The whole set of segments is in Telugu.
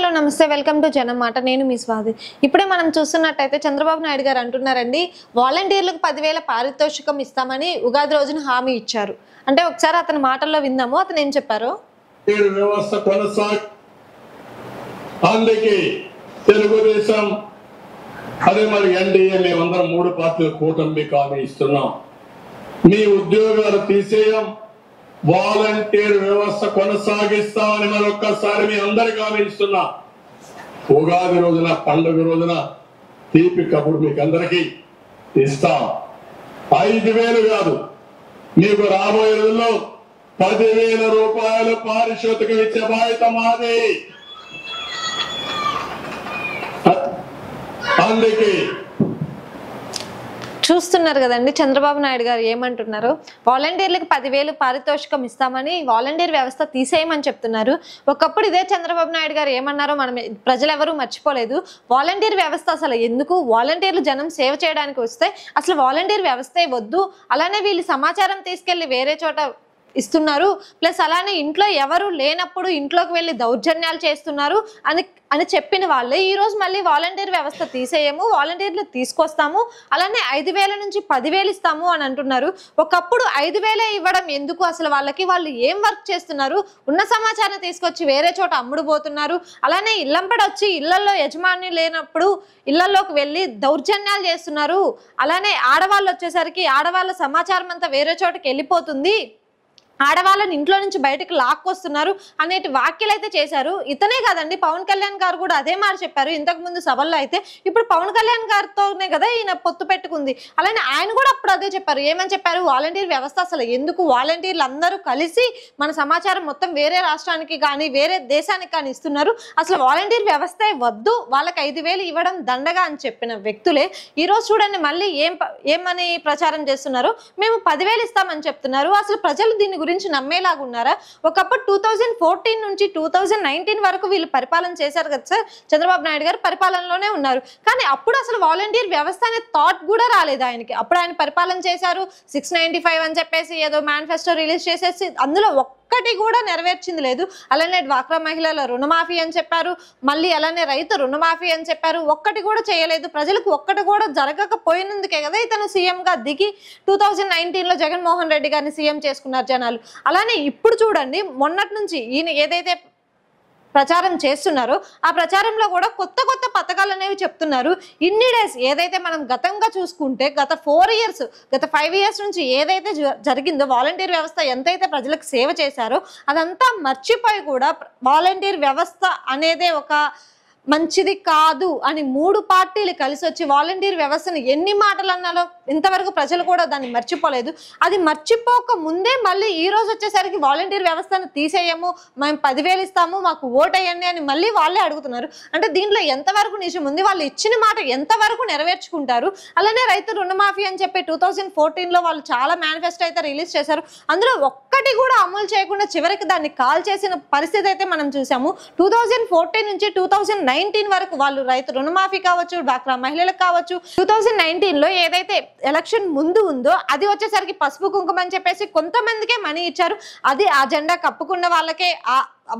హలో నమస్తే వెల్కమ్ టు జనం మాట నేను మీ స్వాతి ఇప్పుడే మనం చూస్తున్నట్టయితే చంద్రబాబు నాయుడు గారు అంటున్నారండి వాలంటీర్లకు 10,000 పారితోషికం ఇస్తామని ఉగాది రోజున హామీ ఇచ్చారు అంటే ఒకసారి అతని మాటల్లో విందాము అతను ఏం చెప్పారు వ్యవస్థ అందుకే తెలుగుదేశం అదే మరి ఎన్డీఏ మేమందరం 3 పార్టీల కూటమి హామీ ఇస్తున్నాం మీ ఉద్యోగాలు తీసేయం వాలంటీర్ వ్యవస్థ కొనసాగిస్తామని మరొక్కసారి మీ అందరికీ హామీ ఇస్తున్నా ఉగాది రోజున పండుగ రోజున తీపి కబురు మీకు అందరికీ ఇస్తాం 5,000 కాదు మీకు రాబోయే రోజుల్లో 10,000 రూపాయలు పారితోషికం ఇచ్చే బాధ్యత మాది అందుకే చూస్తున్నారు కదండి చంద్రబాబు నాయుడు గారు ఏమంటున్నారు వాలంటీర్లకు 10,000 పారితోషికం ఇస్తామని వాలంటీర్ వ్యవస్థ తీసేయమని చెప్తున్నారు ఒకప్పుడు ఇదే చంద్రబాబు నాయుడు గారు ఏమన్నారో మనం ప్రజలు ఎవరూ మర్చిపోలేదు వాలంటీర్ వ్యవస్థ అసలు ఎందుకు వాలంటీర్లు జనం సేవ చేయడానికి వస్తే అసలు వాలంటీర్ వ్యవస్థే వద్దు అలానే వీళ్ళు సమాచారం తీసుకెళ్లి వేరే చోట ఇస్తున్నారు ప్లస్ అలానే ఇంట్లో ఎవరు లేనప్పుడు ఇంట్లోకి వెళ్ళి దౌర్జన్యాలు చేస్తున్నారు అని చెప్పిన వాళ్ళే ఈ రోజు మళ్ళీ వాలంటీర్ వ్యవస్థ తీసేయము వాలంటీర్లు తీసుకొస్తాము అలానే 5,000 నుంచి 10,000 ఇస్తాము అని అంటున్నారు ఒకప్పుడు 5,000 ఇవ్వడం ఎందుకు అసలు వాళ్ళు ఏం వర్క్ చేస్తున్నారు ఉన్న సమాచారం తీసుకొచ్చి వేరే చోట అమ్ముడుపోతున్నారు అలానే ఇళ్ళంపడి వచ్చి ఇళ్లలో యజమాని లేనప్పుడు ఇళ్లలోకి వెళ్ళి దౌర్జన్యాలు చేస్తున్నారు అలానే ఆడవాళ్ళు వచ్చేసరికి ఆడవాళ్ళ సమాచారం అంతా వేరే చోటకి వెళ్ళిపోతుంది ఆడవాళ్ళని ఇంట్లో నుంచి బయటకు లాక్కొస్తున్నారు అనేటి వ్యాఖ్యలు అయితే చేశారు ఇతనే కాదండి పవన్ కళ్యాణ్ గారు కూడా అదే మాట చెప్పారు ఇంతకు ముందు సభల్లో అయితే ఇప్పుడు పవన్ కళ్యాణ్ గారితోనే కదా ఈయన పొత్తు పెట్టుకుంది అలానే ఆయన కూడా అప్పుడు అదే చెప్పారు ఏమని చెప్పారు వాలంటీర్ వ్యవస్థ అసలు ఎందుకు వాలంటీర్లు అందరూ కలిసి మన సమాచారం మొత్తం వేరే రాష్ట్రానికి కానీ వేరే దేశానికి కానీ ఇస్తున్నారు అసలు వాలంటీర్ వ్యవస్థే వద్దు వాళ్ళకి 5,000 ఇవ్వడం దండగా అని చెప్పిన వ్యక్తులే ఈ రోజు చూడండి మళ్ళీ ఏమని ప్రచారం చేస్తున్నారు మేము 10,000 ఇస్తామని చెప్తున్నారు అసలు ప్రజలు దీన్ని గురించి నమ్మేలాగా ఉన్నారా ఒకప్పుడు 2014 నుంచి 2019 వరకు వీళ్ళు పరిపాలన చేశారు కదా సార్ చంద్రబాబు నాయుడు గారు పరిపాలనలోనే ఉన్నారు కానీ అప్పుడు అసలు వాలంటీర్ వ్యవస్థ అనే థాట్ కూడా రాలేదు ఆయనకి అప్పుడు ఆయన పరిపాలన చేశారు 695 అని చెప్పేసి ఏదో మేనిఫెస్టో రిలీజ్ చేసేసి అందులో ఒక్కటి కూడా నెరవేర్చింది లేదు అలానే డ్వాక్రా మహిళల రుణమాఫీ అని చెప్పారు మళ్ళీ అలానే రైతు రుణమాఫీ అని చెప్పారు ఒక్కటి కూడా చేయలేదు ప్రజలకు ఒక్కటి కూడా జరగకపోయినందుకే కదా ఇతను సీఎం గా దిగి 2019లో జగన్మోహన్ రెడ్డి గారిని సీఎం చేసుకున్నారు జనాలు అలానే ఇప్పుడు చూడండి మొన్నటి నుంచి ఈయన ఏదైతే ప్రచారం చేస్తున్నారు ఆ ప్రచారంలో కూడా కొత్త కొత్త పథకాలు అనేవి చెప్తున్నారు ఇన్ని డేస్ ఏదైతే మనం గతంగా చూసుకుంటే గత 4 ఇయర్స్ గత 5 ఇయర్స్ నుంచి ఏదైతే జరిగిందో వాలంటీర్ వ్యవస్థ ఎంతైతే ప్రజలకు సేవ చేశారో అదంతా మర్చిపోయి కూడా వాలంటీర్ వ్యవస్థ అనేదే ఒక మంచిది కాదు అని 3 పార్టీలు కలిసి వచ్చి వాలంటీర్ వ్యవస్థను ఎన్ని మాటలు అన్నాలో ఇంతవరకు ప్రజలు కూడా దాన్ని మర్చిపోలేదు అది మర్చిపోక ముందే మళ్ళీ ఈ రోజు వచ్చేసరికి వాలంటీర్ వ్యవస్థను తీసేయము మేము 10,000 ఇస్తాము మాకు ఓటేయండి అని మళ్ళీ వాళ్ళే అడుగుతున్నారు అంటే దీంట్లో ఎంతవరకు నిజం ఉంది వాళ్ళు ఇచ్చిన మాట ఎంతవరకు నెరవేర్చుకుంటారు అలానే రైతు రుణమాఫీ అని చెప్పి 2014లో వాళ్ళు చాలా మేనిఫెస్టో అయితే రిలీజ్ చేశారు అందులో ఒక్కటి కూడా అమలు చేయకుండా చివరికి దాన్ని కాల్ చేసిన పరిస్థితి అయితే మనం చూసాము 2014 నుంచి 2019 వరకు వాళ్ళు రైతు రుణమాఫీ కావచ్చు డ్వాక్రా మహిళలకు కావచ్చు 2019లో ఏదైతే ఎలక్షన్ ముందు ఉందో అది వచ్చేసరికి పసుపు కుంకుమ అని చెప్పేసి కొంతమందికే మనీ ఇచ్చారు అది ఆ జెండా కప్పుకున్న వాళ్ళకే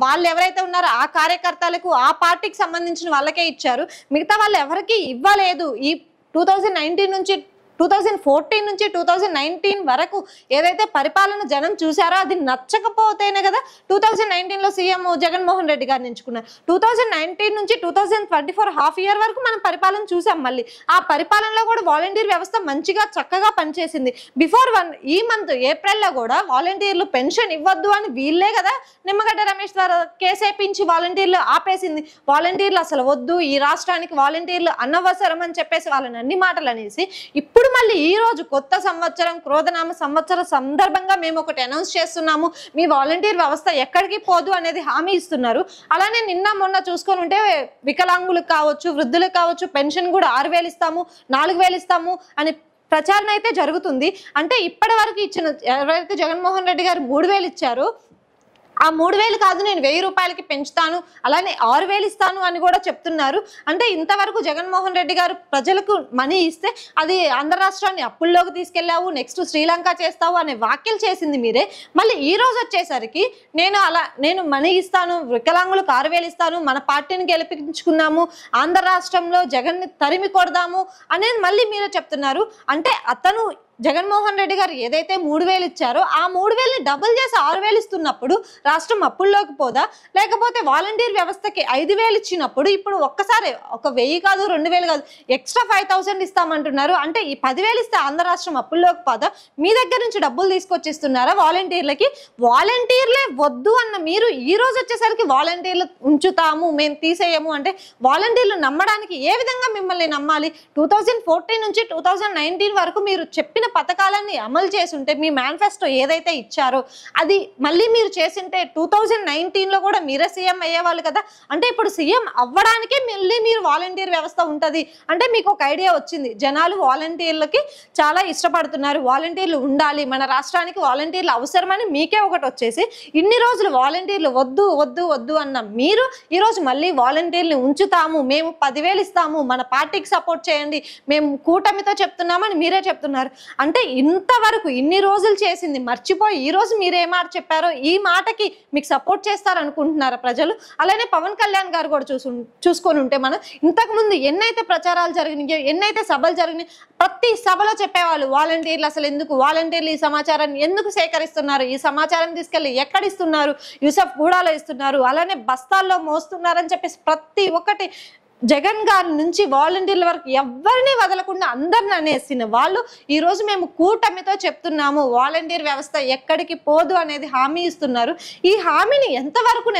వాళ్ళు ఎవరైతే ఉన్నారో ఆ కార్యకర్తలకు ఆ పార్టీకి సంబంధించిన వాళ్ళకే ఇచ్చారు మిగతా వాళ్ళు ఎవరికి ఇవ్వలేదు ఈ 2014 నుంచి 2019 వరకు ఏదైతే పరిపాలన జనం చూసారో అది నచ్చకపోతేనే కదా 2019లో సీఎం జగన్మోహన్ రెడ్డి గారిని ఎంచుకున్నారు 2019 నుంచి 2024 హాఫ్ ఇయర్ వరకు మనం పరిపాలన చూసాం మళ్ళీ ఆ పరిపాలనలో కూడా వాలంటీర్ వ్యవస్థ మంచిగా చక్కగా పనిచేసింది బిఫోర్ ఈ మంత్ ఏప్రిల్లో కూడా వాలంటీర్లు పెన్షన్ ఇవ్వద్దు అని వీళ్ళే కదా నిమ్మగడ్డ రమేష్ ద్వారా కేసేపించి వాలంటీర్లు ఆపేసింది వాలంటీర్లు అసలు వద్దు ఈ రాష్ట్రానికి వాలంటీర్లు అనవసరం అని చెప్పేసి వాళ్ళని అన్ని మాటలు అనేసి ఇప్పుడు మళ్ళీ ఈ రోజు కొత్త సంవత్సరం క్రోధనామ సంవత్సర సందర్భంగా మేము ఒకటి అనౌన్స్ చేస్తున్నాము మీ వాలంటీర్ వ్యవస్థ ఎక్కడికి పోదు అనేది హామీ ఇస్తున్నారు అలానే నిన్న మొన్న చూసుకొని ఉంటే వికలాంగులకు కావచ్చు వృద్ధులకు కావచ్చు పెన్షన్ కూడా 6,000 ఇస్తాము 4,000 ఇస్తాము అని ప్రచారం అయితే జరుగుతుంది అంటే ఇప్పటి వరకు ఇచ్చిన ఎవరైతే జగన్మోహన్ రెడ్డి గారు 3,000 ఇచ్చారో ఆ 3000 కాదు నేను 1000 రూపాయలకి పెంచుతాను, అలానే 6000 ఇస్తాను అని కూడా చెప్తున్నారు. అంటే ఇంతవరకు జగన్మోహన్ రెడ్డి గారు ప్రజలకు మనీ ఇస్తే అది ఆంధ్ర రాష్ట్రాన్ని అప్పుల్లోకి తీసుకెళ్లావు, నెక్స్ట్ శ్రీలంక చేస్తావు అనే వ్యాఖ్యలు చేసింది మీరే. మళ్ళీ ఈ రోజు వచ్చేసరికి నేను మనీ ఇస్తాను, వికలాంగులకు 6000 ఇస్తాను, మన పార్టీని గెలిపించుకుందాము, ఆంధ్ర రాష్ట్రంలో జగన్ని తరిమి కొడదాము అనేది మళ్ళీ మీరే చెప్తున్నారు. అంటే అతను జగన్మోహన్ రెడ్డి గారు ఏదైతే 3000 ఇచ్చారో ఆ 3000ని డబుల్ చేసి 6000 ఇస్తున్నప్పుడు రాష్ట్రం అప్పుల్లోకి పోదా? లేకపోతే వాలంటీర్ వ్యవస్థకి 5000 ఇచ్చినప్పుడు ఇప్పుడు ఒక్కసారి ఒక 1000 కాదు 2000 కాదు ఎక్స్ట్రా 5000 ఇస్తామంటున్నారు. అంటే ఈ 10,000 ఇస్తే ఆంధ్ర రాష్ట్రం అప్పుల్లోకి పోదా? మీ దగ్గర నుంచి డబ్బులు తీసుకొచ్చిస్తున్నారా వాలంటీర్లకి? వాలంటీర్లే వద్దు అన్న మీరు ఈ రోజు వచ్చేసరికి వాలంటీర్లు ఉంచుతాము మేము తీసేయము అంటే వాలంటీర్లు నమ్మడానికి ఏ విధంగా మిమ్మల్ని నమ్మాలి? 2014 నుంచి 2019 వరకు మీరు చెప్పిన పథకాలన్నీ అమలు చేసుంటే మీ మేనిఫెస్టో ఏదైతే ఇచ్చారో అది మళ్ళీ మీరు చేసింటే 2019లో కూడా మీరే సీఎం అయ్యేవాళ్ళు కదా. అంటే ఇప్పుడు సీఎం అవ్వడానికే మళ్ళీ మీరు వాలంటీర్ వ్యవస్థ ఉంటుంది అంటే మీకు ఒక ఐడియా వచ్చింది, జనాలు వాలంటీర్లకి చాలా ఇష్టపడుతున్నారు, వాలంటీర్లు ఉండాలి, మన రాష్ట్రానికి వాలంటీర్లు అవసరమని మీకే ఒకటి వచ్చేసి ఇన్ని రోజులు వాలంటీర్లు వద్దు వద్దు వద్దు అన్న మీరు ఈరోజు మళ్ళీ వాలంటీర్లు ఉంచుతాము, మేము 10,000 ఇస్తాము, మన పార్టీకి సపోర్ట్ చేయండి, మేము కూటమితో చెప్తున్నామని మీరే చెప్తున్నారు. అంటే ఇంతవరకు ఇన్ని రోజులు చేసింది మర్చిపోయి ఈ రోజు మీరు ఏ మాట చెప్పారో ఈ మాటకి మీకు సపోర్ట్ చేస్తారనుకుంటున్నారా ప్రజలు? అలానే పవన్ కళ్యాణ్ గారు కూడా చూసుకొని ఉంటే మనం ఇంతకుముందు ఎన్నైతే ప్రచారాలు జరిగినాయో, ఎన్నైతే సభలు జరిగినాయి, ప్రతి సభలో చెప్పేవాళ్ళు వాలంటీర్లు అసలు ఎందుకు, వాలంటీర్లు ఈ సమాచారాన్ని ఎందుకు సేకరిస్తున్నారు, ఈ సమాచారం తీసుకెళ్ళి ఎక్కడ ఇస్తున్నారు, యూసఫ్ గూడాలో ఇస్తున్నారు, అలానే బస్తాల్లో మోస్తున్నారని చెప్పేసి ప్రతి ఒక్కటి జగన్ గారి నుంచి వాలంటీర్ల వరకు ఎవరిని వదలకుండా అందరిని అనేసిన వాళ్ళు ఈ రోజు మేము కూటమితో చెప్తున్నాము వాలంటీర్ వ్యవస్థ ఎక్కడికి పోదు అనేది హామీ ఇస్తున్నారు. ఈ హామీని ఎంతవరకు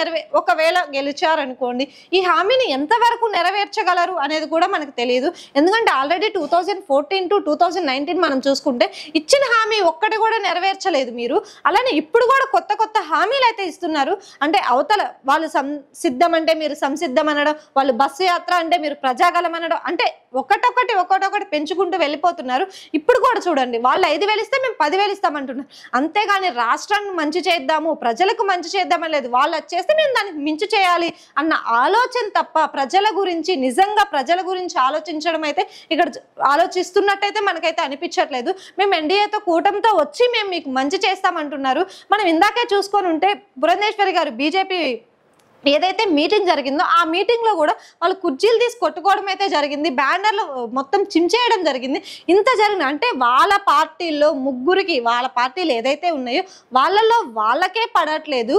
ఒకవేళ గెలిచారనుకోండి ఈ హామీని ఎంతవరకు నెరవేర్చగలరు అనేది కూడా మనకు తెలియదు. ఎందుకంటే ఆల్రెడీ 2014 to 2019 మనం చూసుకుంటే ఇచ్చిన హామీ ఒక్కటి కూడా నెరవేర్చలేదు మీరు. అలానే ఇప్పుడు కూడా కొత్త కొత్త హామీలు అయితే ఇస్తున్నారు. అంటే అవతల వాళ్ళు సిద్ధం అంటే మీరు సంసిద్ధం అనడం, వాళ్ళు బస్సు యాత్ర అంటే మీరు ప్రజాగలం అనడం, అంటే ఒకటొకటి పెంచుకుంటూ వెళ్ళిపోతున్నారు. ఇప్పుడు కూడా చూడండి వాళ్ళు 5,000 ఇస్తే మేము 10,000 ఇస్తామంటున్నారు. అంతేగాని రాష్ట్రాన్ని మంచి చేద్దాము, ప్రజలకు మంచి చేద్దామని లేదు. వాళ్ళు వచ్చేస్తే మేము దానికి మించి చేయాలి అన్న ఆలోచన తప్ప ప్రజల గురించి నిజంగా ప్రజల గురించి ఆలోచించడం అయితే ఇక్కడ ఆలోచిస్తున్నట్టయితే మనకైతే అనిపించట్లేదు. మేము ఎన్డీఏతో కూటమితో వచ్చి మేము మీకు మంచి చేస్తామంటున్నారు. మనం ఇందాకే చూసుకొని ఉంటే పురంధేశ్వరి గారు బీజేపీ ఏదైతే మీటింగ్ జరిగిందో ఆ మీటింగ్ లో కూడా వాళ్ళు కుర్చీలు తీసి కొట్టుకోవడం అయితే జరిగింది, బ్యానర్లు మొత్తం చించేయడం జరిగింది. ఇంత జరిగింది అంటే వాళ్ళ పార్టీల్లో ముగ్గురికి వాళ్ళ పార్టీలు ఏదైతే ఉన్నాయో వాళ్ళల్లో వాళ్ళకే పడట్లేదు.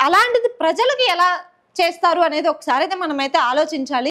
అలాంటిది ప్రజలకు ఎలా చేస్తారు అనేది ఒకసారి అయితే మనమైతే ఆలోచించాలి.